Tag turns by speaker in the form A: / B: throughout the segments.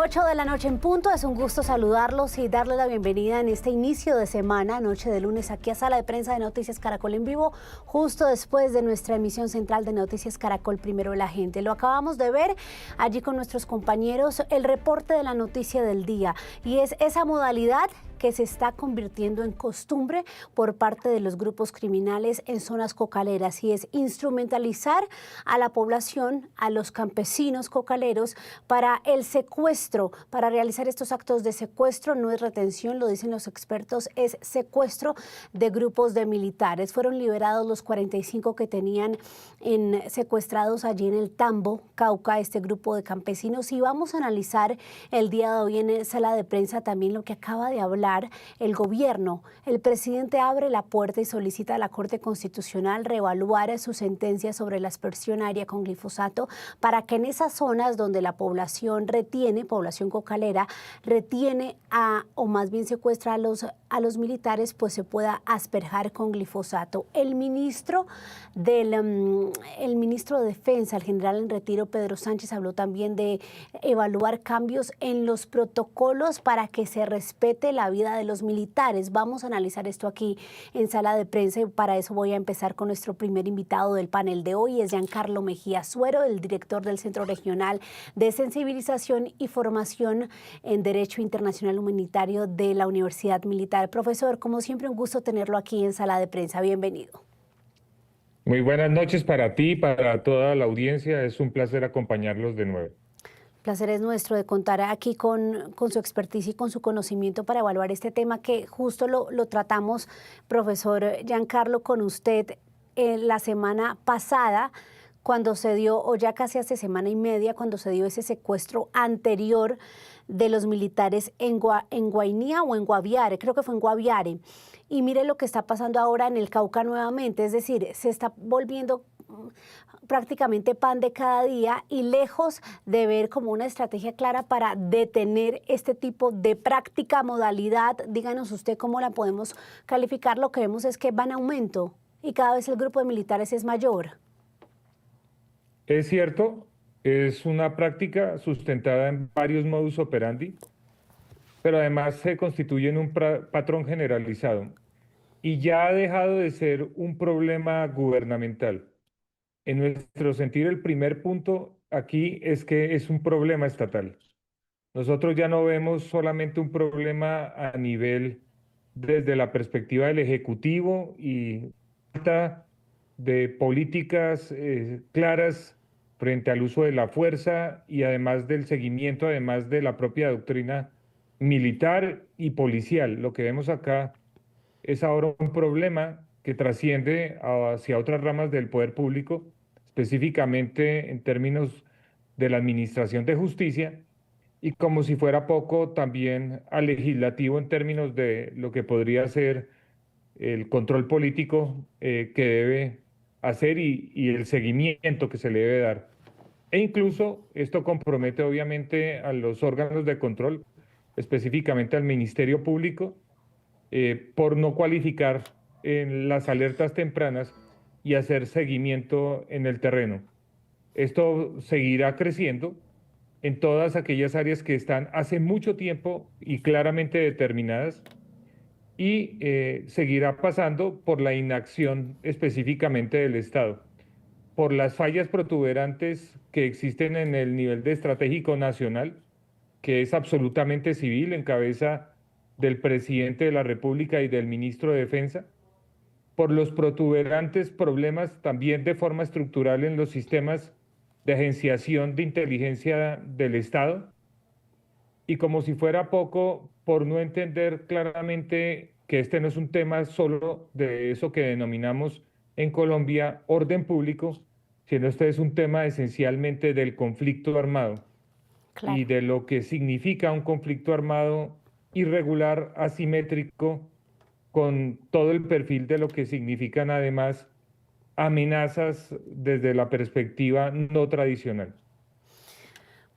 A: 8 de la noche en punto, es un gusto saludarlos y darles la bienvenida en este inicio de semana, noche de lunes, aquí a Sala de Prensa de Noticias Caracol en vivo, justo después de nuestra emisión central de Noticias Caracol Primero la Gente. Lo acabamos de ver allí con nuestros compañeros, el reporte de la noticia del día, y es esa modalidad que se está convirtiendo en costumbre por parte de los grupos criminales en zonas cocaleras, y es instrumentalizar a la población, a los campesinos cocaleros para el secuestro, para realizar estos actos de secuestro. No es retención, lo dicen los expertos, es secuestro de grupos de militares. Fueron liberados los 45 que tenían secuestrados allí en el Tambo, Cauca, este grupo de campesinos, y vamos a analizar el día de hoy en Sala de Prensa también lo que acaba de hablar el gobierno. El presidente abre la puerta y solicita a la Corte Constitucional reevaluar su sentencia sobre la aspersión aérea con glifosato para que en esas zonas donde la población cocalera, retiene o más bien secuestra a los militares, pues se pueda asperjar con glifosato. El ministro de Defensa, el general en retiro, Pedro Sánchez, habló también de evaluar cambios en los protocolos para que se respete la vida de los militares. Vamos a analizar esto aquí en Sala de Prensa, y para eso voy a empezar con nuestro primer invitado del panel de hoy. Es Giancarlo Mejía Suero, el director del Centro Regional de Sensibilización y Formación en Derecho Internacional Humanitario de la Universidad Militar. Profesor, como siempre, un gusto tenerlo aquí en Sala de Prensa. Bienvenido.
B: Muy buenas noches para ti y para toda la audiencia. Es un placer acompañarlos de nuevo.
A: Placer es nuestro de contar aquí con su expertise y con su conocimiento para evaluar este tema que justo lo tratamos, profesor Giancarlo, con usted la semana pasada, cuando se dio, o ya casi hace semana y media, cuando se dio ese secuestro anterior de los militares en Guainía o en Guaviare, creo que fue en Guaviare. Y mire lo que está pasando ahora en el Cauca nuevamente, es decir, se está volviendo prácticamente pan de cada día, y lejos de ver como una estrategia clara para detener este tipo de práctica, modalidad, díganos usted cómo la podemos calificar. Lo que vemos es que va en aumento y cada vez el grupo de militares es mayor.
B: Es cierto, es una práctica sustentada en varios modus operandi, pero además se constituye en un patrón generalizado y ya ha dejado de ser un problema gubernamental. En nuestro sentir, el primer punto aquí es que es un problema estatal. Nosotros ya no vemos solamente un problema a nivel desde la perspectiva del Ejecutivo y falta de políticas claras frente al uso de la fuerza y además del seguimiento, además de la propia doctrina militar y policial. Lo que vemos acá es ahora un problema que trasciende hacia otras ramas del poder público, específicamente en términos de la administración de justicia, y como si fuera poco, también al legislativo en términos de lo que podría ser el control político que debe hacer y el seguimiento que se le debe dar. E incluso esto compromete obviamente a los órganos de control, específicamente al Ministerio Público, por no cualificar en las alertas tempranas y hacer seguimiento en el terreno. Esto seguirá creciendo en todas aquellas áreas que están hace mucho tiempo y claramente determinadas, y seguirá pasando por la inacción específicamente del Estado, por las fallas protuberantes que existen en el nivel de estratégico nacional, que es absolutamente civil, en cabeza del presidente de la República y del ministro de Defensa, por los protuberantes problemas también de forma estructural en los sistemas de agenciación de inteligencia del Estado, y como si fuera poco, por no entender claramente que este no es un tema solo de eso que denominamos en Colombia orden público, sino este es un tema esencialmente del conflicto armado.
A: Claro.
B: Y de lo que significa un conflicto armado irregular, asimétrico, con todo el perfil de lo que significan además amenazas desde la perspectiva no tradicional.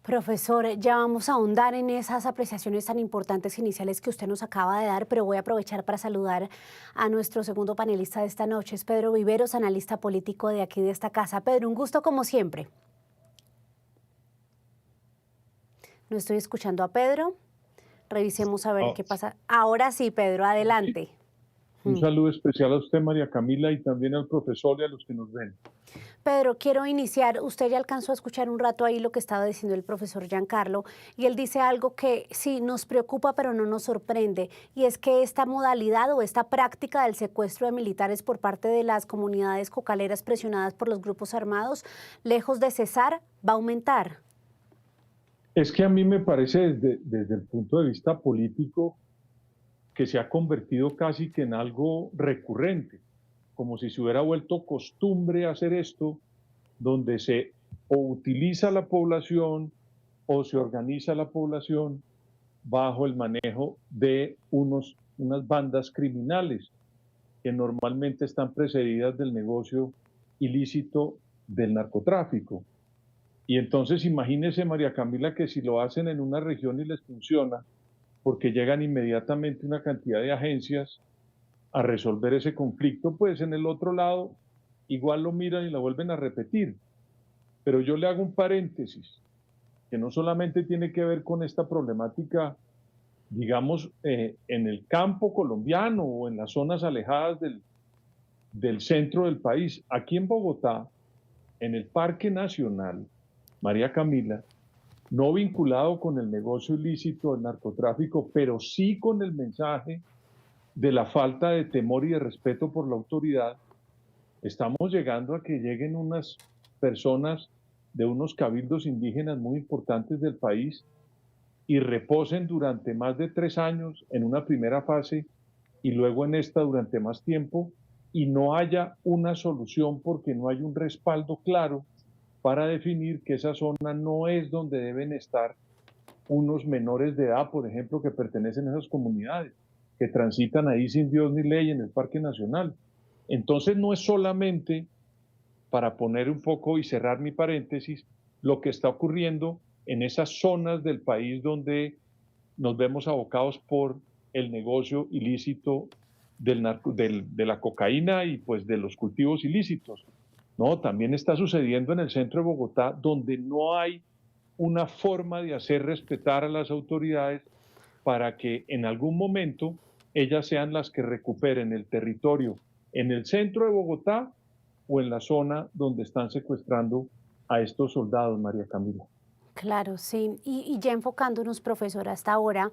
A: Profesor, ya vamos a ahondar en esas apreciaciones tan importantes iniciales que usted nos acaba de dar, pero voy a aprovechar para saludar a nuestro segundo panelista de esta noche. Es Pedro Viveros, analista político de aquí de esta casa. Pedro, un gusto como siempre. No estoy escuchando a Pedro. Revisemos a ver
C: Oh,
A: qué pasa. Ahora sí, Pedro, adelante.
C: un saludo especial a usted, María Camila, y también al profesor y a los que nos ven.
A: Pedro, quiero iniciar. Usted ya alcanzó a escuchar un rato ahí lo que estaba diciendo el profesor Giancarlo, y él dice algo que sí nos preocupa, pero no nos sorprende, y es que esta modalidad o esta práctica del secuestro de militares por parte de las comunidades cocaleras presionadas por los grupos armados, lejos de cesar, va a aumentar.
C: Es que a mí me parece desde el punto de vista político que se ha convertido casi que en algo recurrente, como si se hubiera vuelto costumbre hacer esto, donde se o utiliza la población o se organiza la población bajo el manejo de unas bandas criminales que normalmente están precedidas del negocio ilícito del narcotráfico. Y entonces imagínese, María Camila, que si lo hacen en una región y les funciona, porque llegan inmediatamente una cantidad de agencias a resolver ese conflicto, pues en el otro lado igual lo miran y lo vuelven a repetir. Pero yo le hago un paréntesis, que no solamente tiene que ver con esta problemática, digamos, en el campo colombiano o en las zonas alejadas del centro del país. Aquí en Bogotá, en el Parque Nacional, María Camila, no vinculado con el negocio ilícito del narcotráfico, pero sí con el mensaje de la falta de temor y de respeto por la autoridad, estamos llegando a que lleguen unas personas de unos cabildos indígenas muy importantes del país y reposen durante más de 3 años en una primera fase y luego en esta durante más tiempo y no haya una solución porque no hay un respaldo claro para definir que esa zona no es donde deben estar unos menores de edad, por ejemplo, que pertenecen a esas comunidades, que transitan ahí sin Dios ni ley en el Parque Nacional. Entonces no es solamente, para poner un poco y cerrar mi paréntesis, lo que está ocurriendo en esas zonas del país donde nos vemos abocados por el negocio ilícito de la cocaína y pues de los cultivos ilícitos. No, también está sucediendo en el centro de Bogotá, donde no hay una forma de hacer respetar a las autoridades para que en algún momento ellas sean las que recuperen el territorio en el centro de Bogotá o en la zona donde están secuestrando a estos soldados, María Camila.
A: Claro, sí. Y ya enfocándonos, profesor, hasta ahora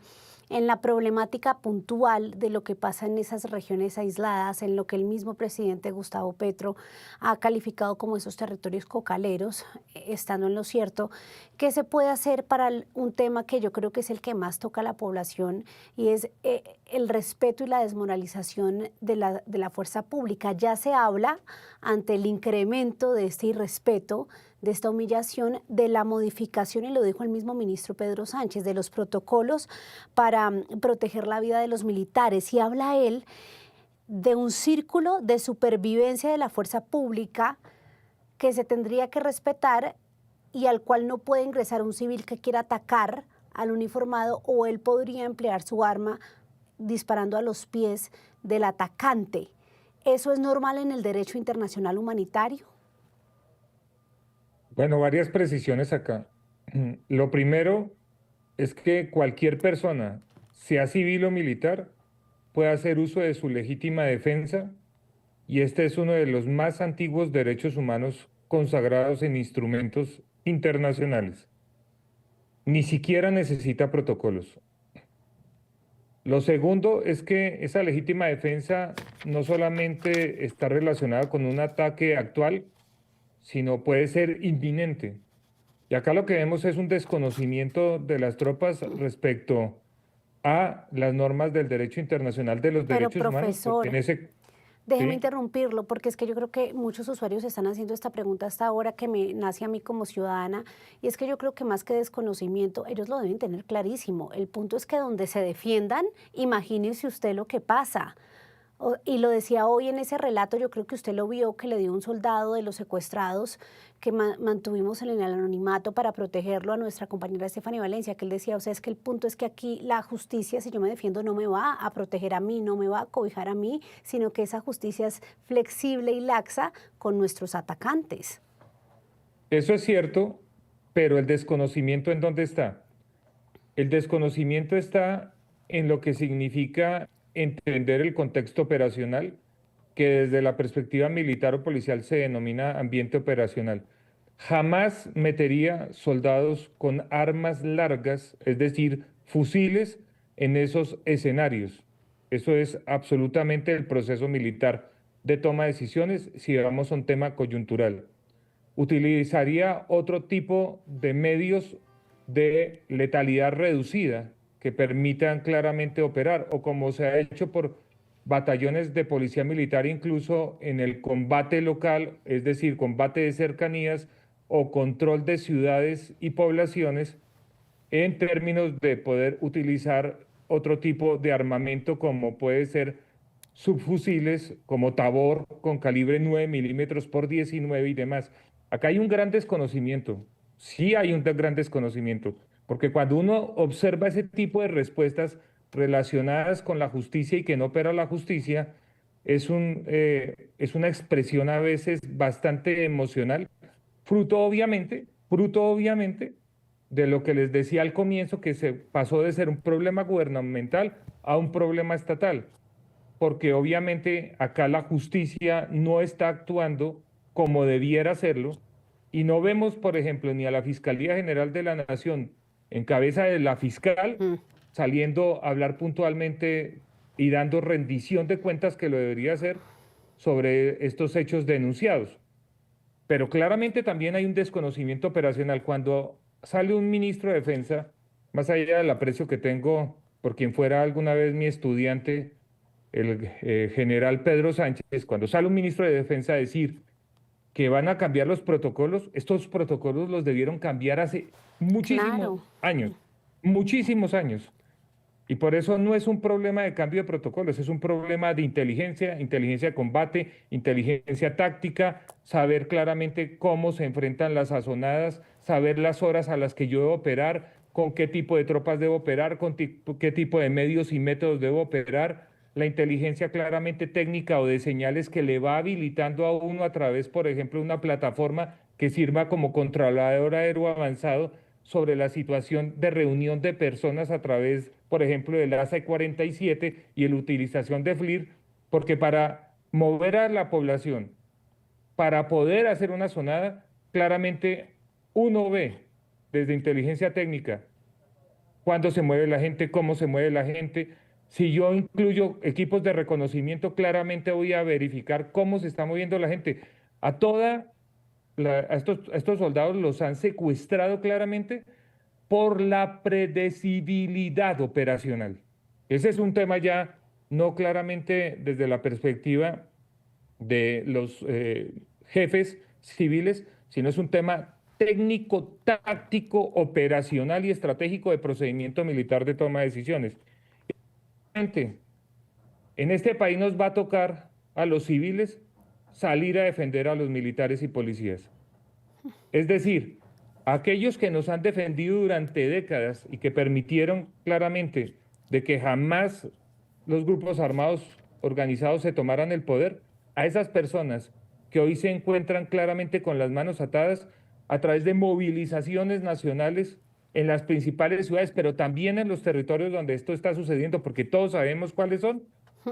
A: en la problemática puntual de lo que pasa en esas regiones aisladas, en lo que el mismo presidente Gustavo Petro ha calificado como esos territorios cocaleros, estando en lo cierto, ¿qué se puede hacer para un tema que yo creo que es el que más toca a la población y es el respeto y la desmoralización de la fuerza pública? Ya se habla ante el incremento de este irrespeto, de esta humillación, de la modificación, y lo dijo el mismo ministro Pedro Sánchez, de los protocolos para proteger la vida de los militares. Y habla él de un círculo de supervivencia de la fuerza pública que se tendría que respetar y al cual no puede ingresar un civil que quiera atacar al uniformado, o él podría emplear su arma disparando a los pies del atacante. ¿Eso es normal en el derecho internacional humanitario?
B: Bueno, varias precisiones acá. Lo primero es que cualquier persona, sea civil o militar, puede hacer uso de su legítima defensa, y este es uno de los más antiguos derechos humanos consagrados en instrumentos internacionales. Ni siquiera necesita protocolos. Lo segundo es que esa legítima defensa no solamente está relacionada con un ataque actual, sino puede ser inminente. Y acá lo que vemos es un desconocimiento de las tropas respecto a las normas del derecho internacional de los
A: Pero,
B: derechos humanos, porque en ese...
A: déjeme
B: ¿sí?
A: interrumpirlo, porque es que yo creo que muchos usuarios están haciendo esta pregunta hasta ahora que me nace a mí como ciudadana, y es que yo creo que más que desconocimiento, ellos lo deben tener clarísimo. El punto es que donde se defiendan, imagínese usted lo que pasa. Y lo decía hoy en ese relato, yo creo que usted lo vio, que le dio un soldado de los secuestrados que mantuvimos en el anonimato para protegerlo a nuestra compañera Estefania Valencia, que él decía, o sea, es que el punto es que aquí la justicia, si yo me defiendo, no me va a proteger a mí, no me va a cobijar a mí, sino que esa justicia es flexible y laxa con nuestros atacantes.
B: Eso es cierto, pero el desconocimiento ¿en dónde está? El desconocimiento está en lo que significa entender el contexto operacional, que desde la perspectiva militar o policial se denomina ambiente operacional. Jamás metería soldados con armas largas, es decir, fusiles, en esos escenarios. Eso es absolutamente el proceso militar de toma de decisiones si vamos a un tema coyuntural. Utilizaría otro tipo de medios de letalidad reducida que permitan claramente operar, o como se ha hecho por batallones de policía militar, incluso en el combate local, es decir, combate de cercanías o control de ciudades y poblaciones, en términos de poder utilizar otro tipo de armamento como puede ser subfusiles como Tabor con calibre 9 milímetros por 19 y demás. Acá hay un gran desconocimiento, sí hay un gran desconocimiento, porque cuando uno observa ese tipo de respuestas relacionadas con la justicia y que no opera la justicia, es una expresión a veces bastante emocional, fruto obviamente de lo que les decía al comienzo, que se pasó de ser un problema gubernamental a un problema estatal, porque obviamente acá la justicia no está actuando como debiera hacerlo, y no vemos, por ejemplo, ni a la Fiscalía General de la Nación, en cabeza de la fiscal,
A: Mm.
B: saliendo a hablar puntualmente y dando rendición de cuentas que lo debería hacer sobre estos hechos denunciados. Pero claramente también hay un desconocimiento operacional. Cuando sale un ministro de Defensa, más allá del aprecio que tengo por quien fuera alguna vez mi estudiante, el general Pedro Sánchez, cuando sale un ministro de Defensa a decir que van a cambiar los protocolos, estos protocolos los debieron cambiar hace
A: Claro.
B: muchísimos años. Y por eso no es un problema de cambio de protocolos, es un problema de inteligencia, inteligencia de combate, inteligencia táctica, saber claramente cómo se enfrentan las azonadas, saber las horas a las que yo debo operar, con qué tipo de tropas debo operar, qué tipo de medios y métodos debo operar, la inteligencia claramente técnica o de señales que le va habilitando a uno a través, por ejemplo, de una plataforma que sirva como controlador aéreo avanzado sobre la situación de reunión de personas a través, por ejemplo, del ASA-47 y la utilización de FLIR, porque para mover a la población, para poder hacer una zonada, claramente uno ve desde inteligencia técnica cuándo se mueve la gente, cómo se mueve la gente. Si yo incluyo equipos de reconocimiento, claramente voy a verificar cómo se está moviendo la gente. A estos soldados los han secuestrado claramente por la predecibilidad operacional. Ese es un tema ya no claramente desde la perspectiva de los jefes civiles, sino es un tema técnico, táctico, operacional y estratégico de procedimiento militar de toma de decisiones. En este país nos va a tocar a los civiles salir a defender a los militares y policías. Es decir, aquellos que nos han defendido durante décadas y que permitieron claramente de que jamás los grupos armados organizados se tomaran el poder, a esas personas que hoy se encuentran claramente con las manos atadas a través de movilizaciones nacionales en las principales ciudades, pero también en los territorios donde esto está sucediendo, porque todos sabemos cuáles son,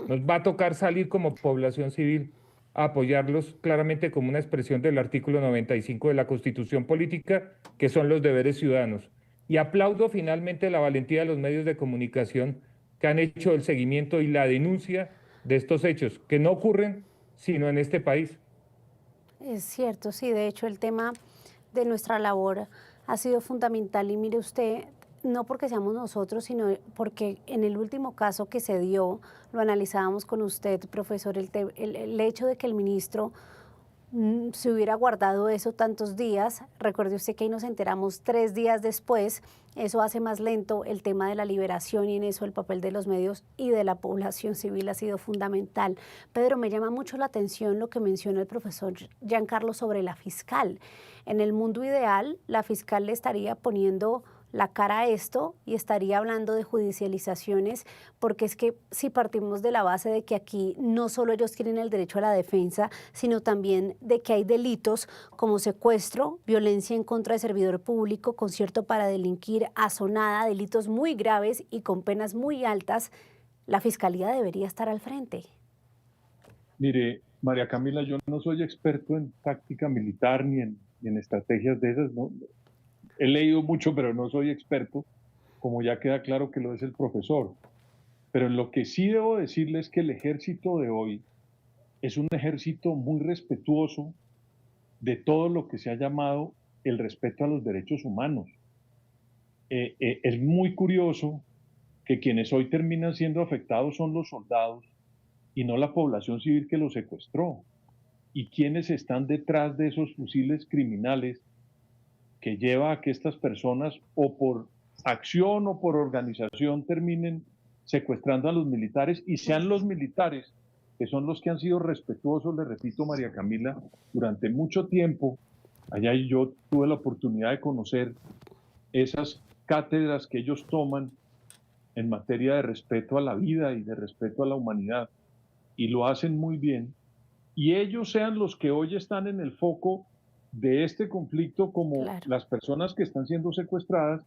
B: nos va a tocar salir como población civil a apoyarlos claramente como una expresión del artículo 95 de la Constitución Política, que son los deberes ciudadanos. Y aplaudo finalmente la valentía de los medios de comunicación que han hecho el seguimiento y la denuncia de estos hechos, que no ocurren sino en este país.
A: Es cierto, sí, de hecho el tema de nuestra labor ha sido fundamental y mire usted, no porque seamos nosotros, sino porque en el último caso que se dio, lo analizábamos con usted, profesor, el hecho de que el ministro se hubiera guardado eso tantos días, recuerde usted que ahí nos enteramos 3 días después, eso hace más lento el tema de la liberación y en eso el papel de los medios y de la población civil ha sido fundamental. Pedro, me llama mucho la atención lo que mencionó el profesor Giancarlo sobre la fiscal. En el mundo ideal, la fiscal le estaría poniendo la cara a esto y estaría hablando de judicializaciones, porque es que si partimos de la base de que aquí no solo ellos tienen el derecho a la defensa, sino también de que hay delitos como secuestro, violencia en contra de servidor público, concierto para delinquir, azonada, delitos muy graves y con penas muy altas, la Fiscalía debería estar al frente.
C: Mire, María Camila, yo no soy experto en táctica militar ni en estrategias de esas, ¿no? He leído mucho, pero no soy experto, como ya queda claro que lo es el profesor. Pero en lo que sí debo decirles es que el ejército de hoy es un ejército muy respetuoso de todo lo que se ha llamado el respeto a los derechos humanos. Es muy curioso que quienes hoy terminan siendo afectados son los soldados y no la población civil que los secuestró. Y quienes están detrás de esos fusiles criminales que lleva a que estas personas o por acción o por organización terminen secuestrando a los militares y sean los militares que son los que han sido respetuosos, le repito, María Camila, durante mucho tiempo. Allá yo tuve la oportunidad de conocer esas cátedras que ellos toman en materia de respeto a la vida y de respeto a la humanidad, y lo hacen muy bien, y ellos sean los que hoy están en el foco de este conflicto como las personas que están siendo secuestradas,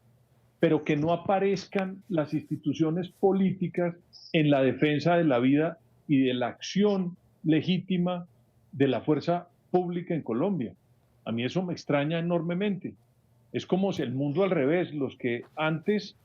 C: pero que no aparezcan las instituciones políticas en la defensa de la vida y de la acción legítima de la fuerza pública en Colombia. A mí eso me extraña enormemente. Es como si el mundo al revés, los que antes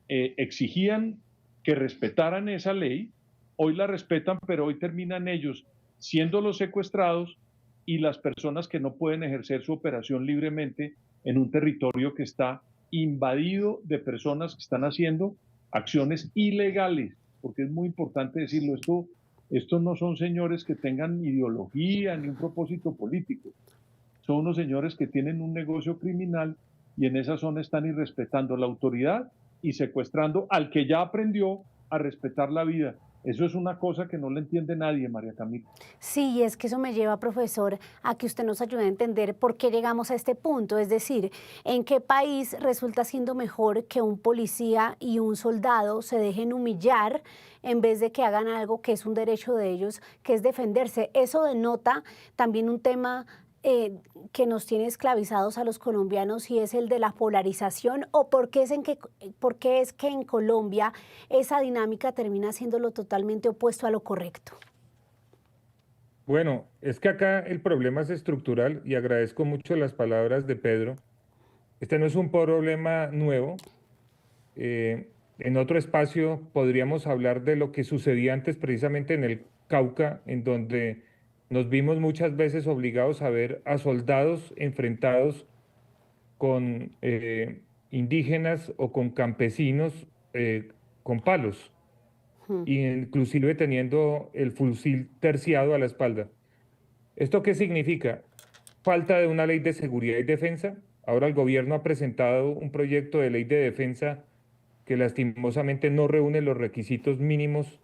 C: exigían que respetaran esa ley, hoy la respetan, pero hoy terminan ellos siendo los secuestrados y las personas que no pueden ejercer su operación libremente en un territorio que está invadido de personas que están haciendo acciones ilegales, porque es muy importante decirlo, esto no son señores que tengan ideología ni un propósito político, son unos señores que tienen un negocio criminal y en esa zona están irrespetando la autoridad y secuestrando al que ya aprendió a respetar la vida. Eso es una cosa que no le entiende nadie, María Camila.
A: Sí, y es que eso me lleva, profesor, a que usted nos ayude a entender por qué llegamos a este punto. Es decir, ¿en qué país resulta siendo mejor que un policía y un soldado se dejen humillar en vez de que hagan algo que es un derecho de ellos, que es defenderse? Eso denota también un tema que nos tiene esclavizados a los colombianos, y es el de la polarización, o por qué es que en Colombia esa dinámica termina siendo lo totalmente opuesto a lo correcto.
B: Bueno, es que acá el problema es estructural y agradezco mucho las palabras de Pedro. Este no es un problema nuevo. En otro espacio podríamos hablar de lo que sucedía antes precisamente en el Cauca, en donde nos vimos muchas veces obligados a ver a soldados enfrentados con indígenas o con campesinos con palos, inclusive teniendo el fusil terciado a la espalda. ¿Esto qué significa? Falta de una ley de seguridad y defensa. Ahora el gobierno ha presentado un proyecto de ley de defensa que lastimosamente no reúne los requisitos mínimos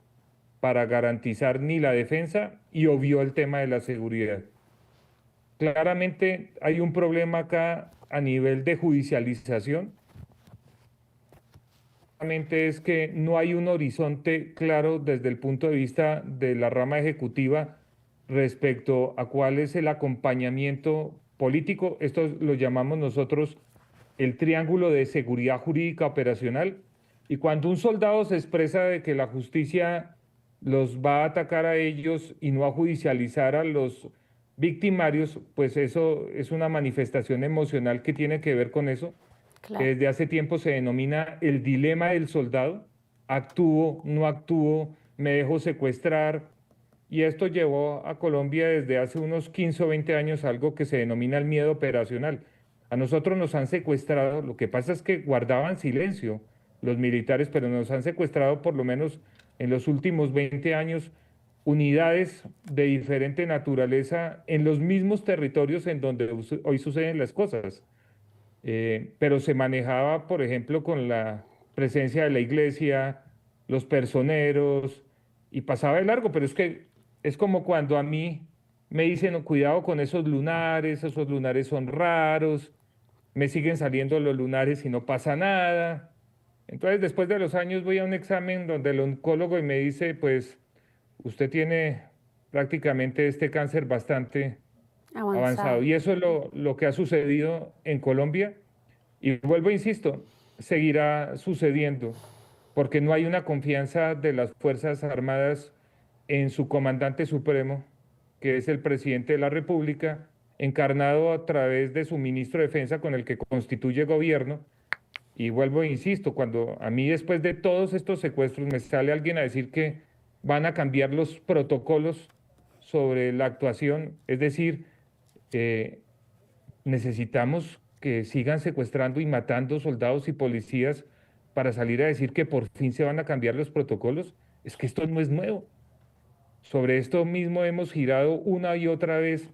B: para garantizar ni la defensa y obvió el tema de la seguridad. Claramente hay un problema acá a nivel de judicialización. Claramente es que no hay un horizonte claro desde el punto de vista de la rama ejecutiva respecto a cuál es el acompañamiento político. Esto lo llamamos nosotros el triángulo de seguridad jurídica operacional. Y cuando un soldado se expresa de que la justicia los va a atacar a ellos y no a judicializar a los victimarios, pues eso es una manifestación emocional que tiene que ver con eso, que desde hace tiempo se denomina el dilema del soldado: actúo, no actúo, me dejo secuestrar. Y esto llevó a Colombia desde hace unos 15 o 20 años algo que se denomina el miedo operacional. A nosotros nos han secuestrado, lo que pasa es que guardaban silencio los militares, pero nos han secuestrado por lo menos en los últimos 20 años unidades de diferente naturaleza en los mismos territorios en donde hoy suceden las cosas. Pero se manejaba, por ejemplo, con la presencia de la iglesia, los personeros, y pasaba de largo, pero es que es como cuando a mí me dicen: "No, cuidado con esos lunares son raros", me siguen saliendo los lunares y no pasa nada. Entonces, después de los años voy a un examen donde el oncólogo y me dice, pues, usted tiene prácticamente este cáncer bastante avanzado.
A: Avanzado.
B: Y eso es lo que ha sucedido en Colombia. Y vuelvo, insisto, seguirá sucediendo, porque no hay una confianza de las Fuerzas Armadas en su comandante supremo, que es el presidente de la República, encarnado a través de su ministro de Defensa con el que constituye gobierno. Y vuelvo e insisto, cuando a mí después de todos estos secuestros me sale alguien a decir que van a cambiar los protocolos sobre la actuación, es decir, eh, necesitamos que sigan secuestrando y matando soldados y policías para salir a decir que por fin se van a cambiar los protocolos, es que esto no es nuevo. Sobre esto mismo hemos girado una y otra vez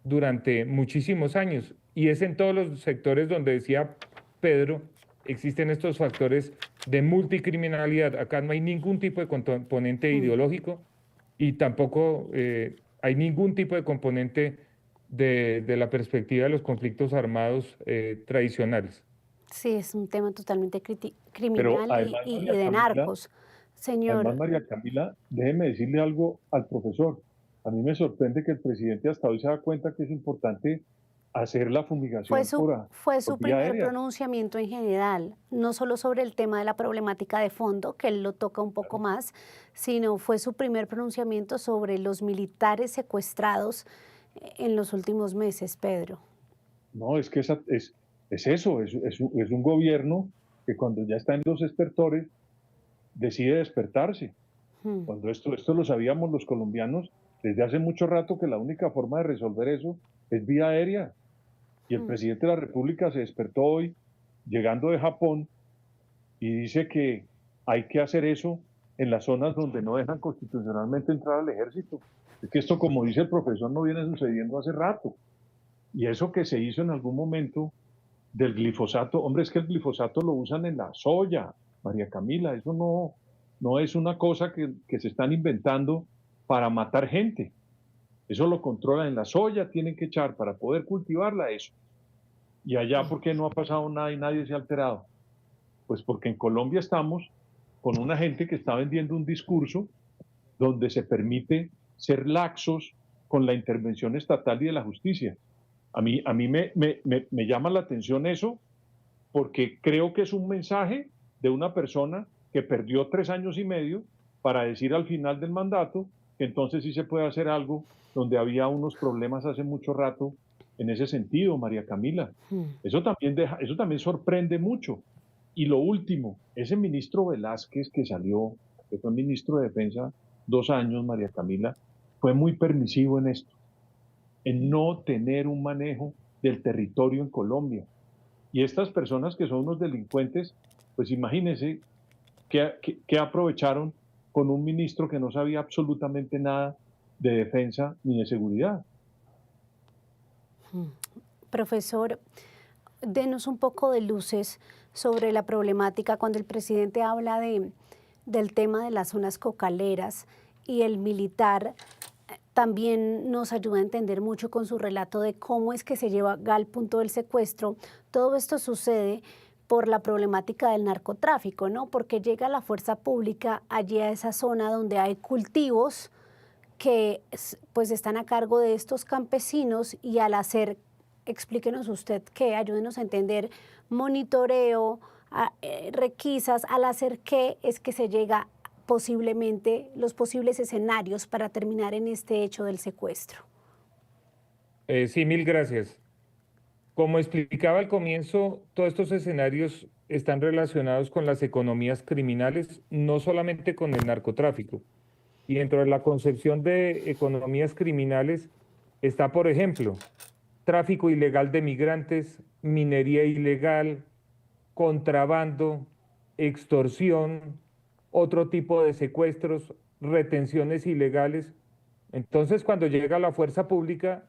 B: durante muchísimos años y es en todos los sectores donde decía Pedro, existen estos factores de multicriminalidad. Acá no hay ningún tipo de componente ideológico y tampoco hay ningún tipo de componente de la perspectiva de los conflictos armados tradicionales.
A: Sí, es un tema totalmente
C: Pero
A: criminal
C: además,
A: y
C: María
A: de
C: Camila,
A: narcos. Señor,
C: María Camila, déjeme decirle algo al profesor. A mí me sorprende que el presidente hasta hoy se da cuenta que es importante hacer la
A: fue
C: fumigación
A: su, fue
C: por
A: su
C: vía
A: primer
C: aérea.
A: pronunciamiento en general, no solo sobre el tema de la problemática de fondo, que él lo toca un poco más, sino fue su primer pronunciamiento sobre los militares secuestrados en los últimos meses, Pedro.
C: No, es que es eso, es un gobierno que cuando ya está en los estertores decide despertarse.
A: Hmm.
C: Cuando esto lo sabíamos los colombianos desde hace mucho rato que la única forma de resolver eso es vía aérea. Y el presidente de la República se despertó hoy llegando de Japón y dice que hay que hacer eso en las zonas donde no dejan constitucionalmente entrar al ejército. Es que esto, como dice el profesor, no viene sucediendo hace rato. Y eso que se hizo en algún momento del glifosato, hombre, es que el glifosato lo usan en la soya, María Camila, eso no es una cosa que se están inventando para matar gente. Eso lo controlan en la soya, tienen que echar para poder cultivarla eso. Y allá, ¿por qué no ha pasado nada y nadie se ha alterado? Pues porque en Colombia estamos con una gente que está vendiendo un discurso donde se permite ser laxos con la intervención estatal y de la justicia. A mí me llama la atención eso porque creo que es un mensaje de una persona que perdió 3 años y medio para decir al final del mandato que entonces sí se puede hacer algo donde había unos problemas hace mucho rato en ese sentido, María Camila. Eso también sorprende mucho. Y lo último, ese ministro Velázquez que salió, que fue ministro de Defensa 2 años, María Camila, fue muy permisivo en esto, en no tener un manejo del territorio en Colombia. Y estas personas que son unos delincuentes, pues imagínense que aprovecharon con un ministro que no sabía absolutamente nada de defensa ni de seguridad.
A: Profesor, denos un poco de luces sobre la problemática cuando el presidente habla del tema de las zonas cocaleras y el militar. También nos ayuda a entender mucho con su relato de cómo es que se llega al punto del secuestro. Todo esto sucede por la problemática del narcotráfico, ¿no? Porque llega la fuerza pública allí a esa zona donde hay cultivos que pues están a cargo de estos campesinos y al hacer, explíquenos usted qué, ayúdenos a entender, monitoreo, requisas, al hacer qué es que se llega posiblemente los posibles escenarios para terminar en este hecho del secuestro.
B: Sí, mil gracias. Como explicaba al comienzo, todos estos escenarios están relacionados con las economías criminales, no solamente con el narcotráfico. Y dentro de la concepción de economías criminales está, por ejemplo, tráfico ilegal de migrantes, minería ilegal, contrabando, extorsión, otro tipo de secuestros, retenciones ilegales. Entonces, cuando llega la fuerza pública,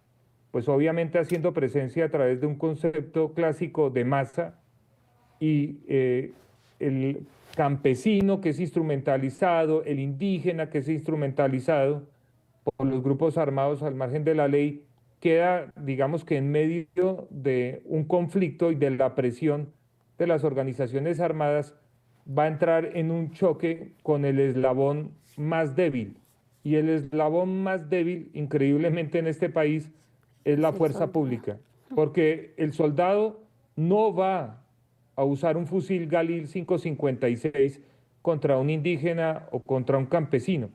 B: pues obviamente haciendo presencia a través de un concepto clásico de masa y el campesino que es instrumentalizado, el indígena que es instrumentalizado por los grupos armados al margen de la ley, queda, digamos que en medio de un conflicto y de la presión de las organizaciones armadas, va a entrar en un choque con el eslabón más débil. Y el eslabón más débil, increíblemente en este país, es la
A: Es el
B: fuerza
A: soldado.
B: pública, porque el soldado no va a usar un fusil Galil 556 contra un indígena o contra un campesino.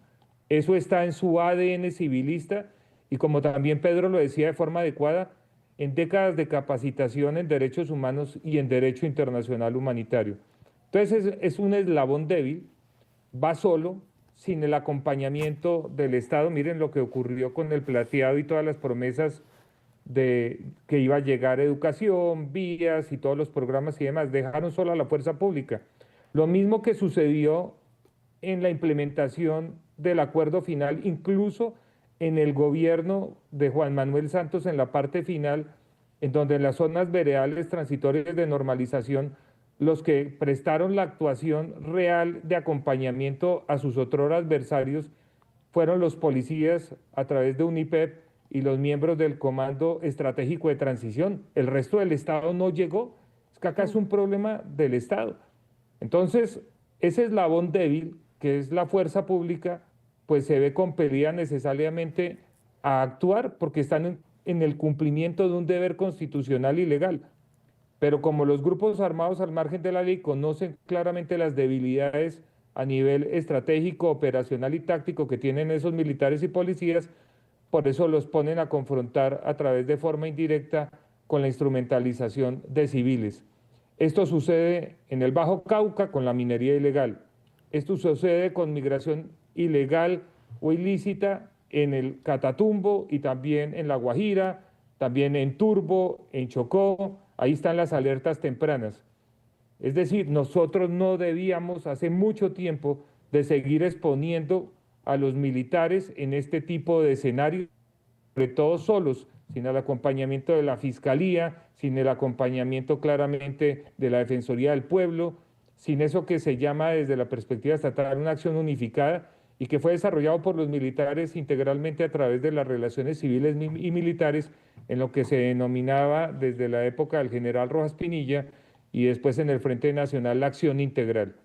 B: Eso está en su ADN civilista y como también Pedro lo decía de forma adecuada, en décadas de capacitación en derechos humanos y en derecho internacional humanitario. Entonces es un eslabón débil, va solo, sin el acompañamiento del Estado. Miren lo que ocurrió con el plateado y todas las promesas de que iba a llegar educación, vías y todos los programas y demás. Dejaron solo a la fuerza pública. Lo mismo que sucedió en la implementación del acuerdo final, incluso en el gobierno de Juan Manuel Santos en la parte final, en donde en las zonas veredales transitorias de normalización, los que prestaron la actuación real de acompañamiento a sus otros adversarios fueron los policías a través de UNIPEP y los miembros del Comando Estratégico de Transición. El resto del Estado no llegó. Es que acá es un problema del Estado. Entonces, ese eslabón débil, que es la fuerza pública, pues se ve compelida necesariamente a actuar porque están en el cumplimiento de un deber constitucional y legal. Pero como los grupos armados al margen de la ley conocen claramente las debilidades a nivel estratégico, operacional y táctico que tienen esos militares y policías, por eso los ponen a confrontar a través de forma indirecta con la instrumentalización de civiles. Esto sucede en el Bajo Cauca con la minería ilegal. Esto sucede con migración ilegal o ilícita en el Catatumbo y también en La Guajira, también en Turbo, en Chocó. Ahí están las alertas tempranas. Es decir, nosotros no debíamos hace mucho tiempo de seguir exponiendo a los militares en este tipo de escenarios, sobre todo solos, sin el acompañamiento de la Fiscalía, sin el acompañamiento claramente de la Defensoría del Pueblo, sin eso que se llama desde la perspectiva estatal una acción unificada y que fue desarrollado por los militares integralmente a través de las relaciones civiles y militares en lo que se denominaba desde la época del general Rojas Pinilla y después en el Frente Nacional la acción integral.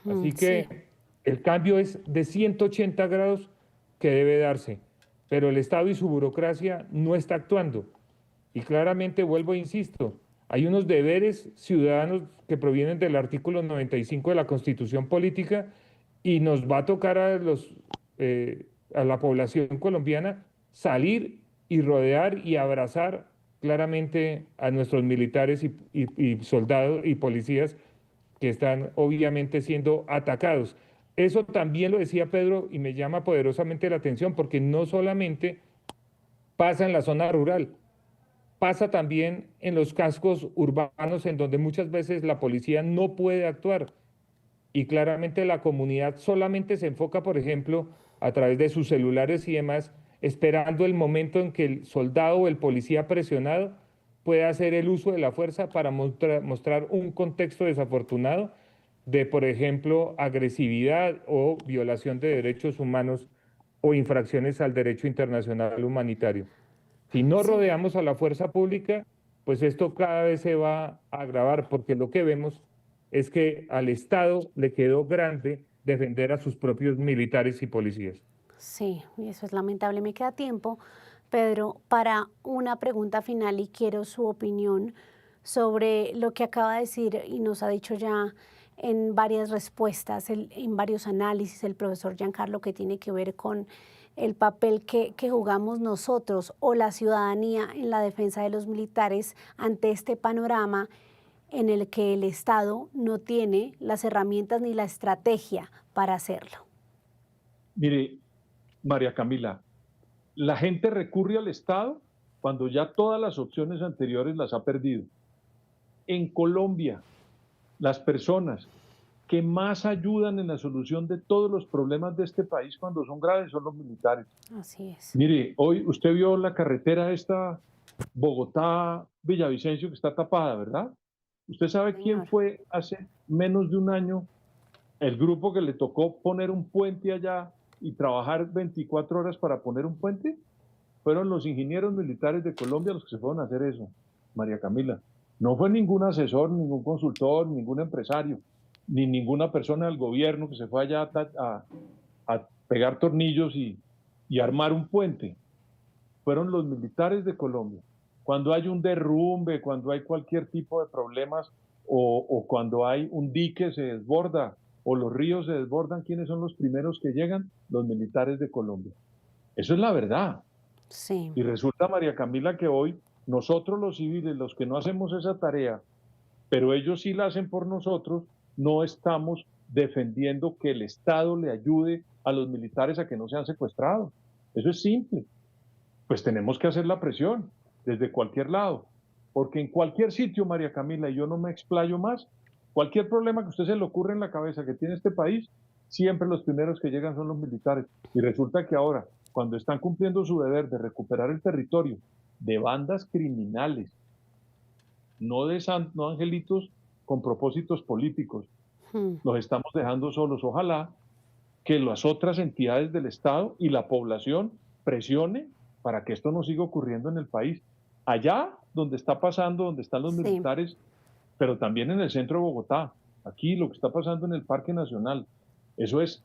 B: Así
A: Sí.
B: que el cambio es de 180 grados que debe darse, pero el Estado y su burocracia no está actuando. Y claramente, vuelvo e insisto, hay unos deberes ciudadanos que provienen del artículo 95 de la Constitución Política y nos va a tocar a la población colombiana salir y rodear y abrazar claramente a nuestros militares y soldados y policías que están obviamente siendo atacados. Eso también lo decía Pedro y me llama poderosamente la atención porque no solamente pasa en la zona rural, pasa también en los cascos urbanos en donde muchas veces la policía no puede actuar y claramente la comunidad solamente se enfoca, por ejemplo, a través de sus celulares y demás, esperando el momento en que el soldado o el policía presionado pueda hacer el uso de la fuerza para mostrar un contexto desafortunado de, por ejemplo, agresividad o violación de derechos humanos o infracciones al derecho internacional humanitario. Si no
A: Sí.
B: rodeamos a la fuerza pública, pues esto cada vez se va a agravar, porque lo que vemos es que al Estado le quedó grande defender a sus propios militares y policías.
A: Sí, y eso es lamentable. Me queda tiempo, Pedro, para una pregunta final y quiero su opinión sobre lo que acaba de decir y nos ha dicho ya en varias respuestas, en varios análisis, el profesor Giancarlo, que tiene que ver con el papel que jugamos nosotros o la ciudadanía en la defensa de los militares ante este panorama en el que el Estado no tiene las herramientas ni la estrategia para hacerlo.
C: Mire, María Camila, la gente recurre al Estado cuando ya todas las opciones anteriores las ha perdido. En Colombia, las personas que más ayudan en la solución de todos los problemas de este país cuando son graves son los militares.
A: Así es.
C: Mire, hoy usted vio la carretera esta Bogotá-Villavicencio que está tapada, ¿verdad? ¿Usted sabe quién
A: Señor.
C: fue hace menos de un año el grupo que le tocó poner un puente allá y trabajar 24 horas para poner un puente? fueron los ingenieros militares de Colombia los que se fueron a hacer eso, María Camila. No fue ningún asesor, ningún consultor, ningún empresario, ni ninguna persona del gobierno que se fue allá a pegar tornillos y armar un puente. Fueron los militares de Colombia. Cuando hay un derrumbe, cuando hay cualquier tipo de problemas o cuando hay un dique se desborda o los ríos se desbordan, ¿quiénes son los primeros que llegan? Los militares de Colombia. Eso es la verdad.
A: Sí.
C: Y resulta, María Camila, que hoy nosotros los civiles, los que no hacemos esa tarea, pero ellos sí la hacen por nosotros, no estamos defendiendo que el Estado le ayude a los militares a que no sean secuestrados. Eso es simple. Pues tenemos que hacer la presión desde cualquier lado, porque en cualquier sitio, María Camila, y yo no me explayo más, cualquier problema que a usted se le ocurra en la cabeza que tiene este país, siempre los primeros que llegan son los militares. Y resulta que ahora, cuando están cumpliendo su deber de recuperar el territorio de bandas criminales, no angelitos con propósitos políticos, los estamos dejando solos. Ojalá que las otras entidades del Estado y la población presione para que esto no siga ocurriendo en el país. Allá donde está pasando, donde están los militares, pero también en el centro de Bogotá, aquí lo que está pasando en el Parque Nacional, eso es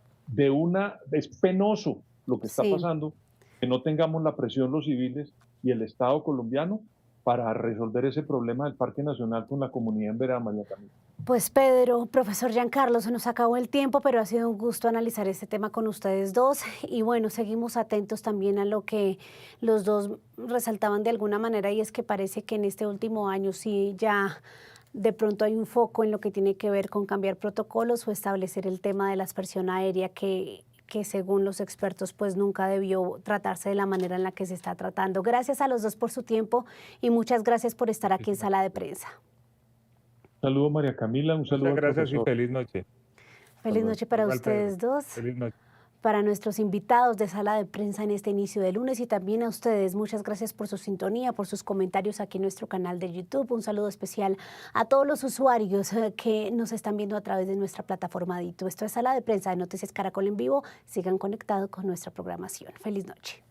C: es penoso lo que está pasando, que no tengamos la presión los civiles y el Estado colombiano para resolver ese problema del Parque Nacional con la comunidad en Verá, María Camila.
A: Pues Pedro, profesor Giancarlo, se nos acabó el tiempo, pero ha sido un gusto analizar este tema con ustedes dos. Y bueno, seguimos atentos también a lo que los dos resaltaban de alguna manera, y es que parece que en este último año sí ya de pronto hay un foco en lo que tiene que ver con cambiar protocolos o establecer el tema de la aspersión aérea que según los expertos pues nunca debió tratarse de la manera en la que se está tratando. Gracias a los dos por su tiempo y muchas gracias por estar aquí en Sala de Prensa.
C: Un saludo, María Camila, un saludo.
B: Muchas gracias
C: profesor.
B: y feliz noche.
A: Feliz noche para
B: Igual,
A: ustedes
B: Pedro.
A: dos.
B: Feliz noche.
A: Para nuestros invitados de Sala de Prensa en este inicio de lunes y también a ustedes, muchas gracias por su sintonía, por sus comentarios aquí en nuestro canal de YouTube. Un saludo especial a todos los usuarios que nos están viendo a través de nuestra plataforma de YouTube. Esto es Sala de Prensa de Noticias Caracol en Vivo. Sigan conectados con nuestra programación. Feliz noche.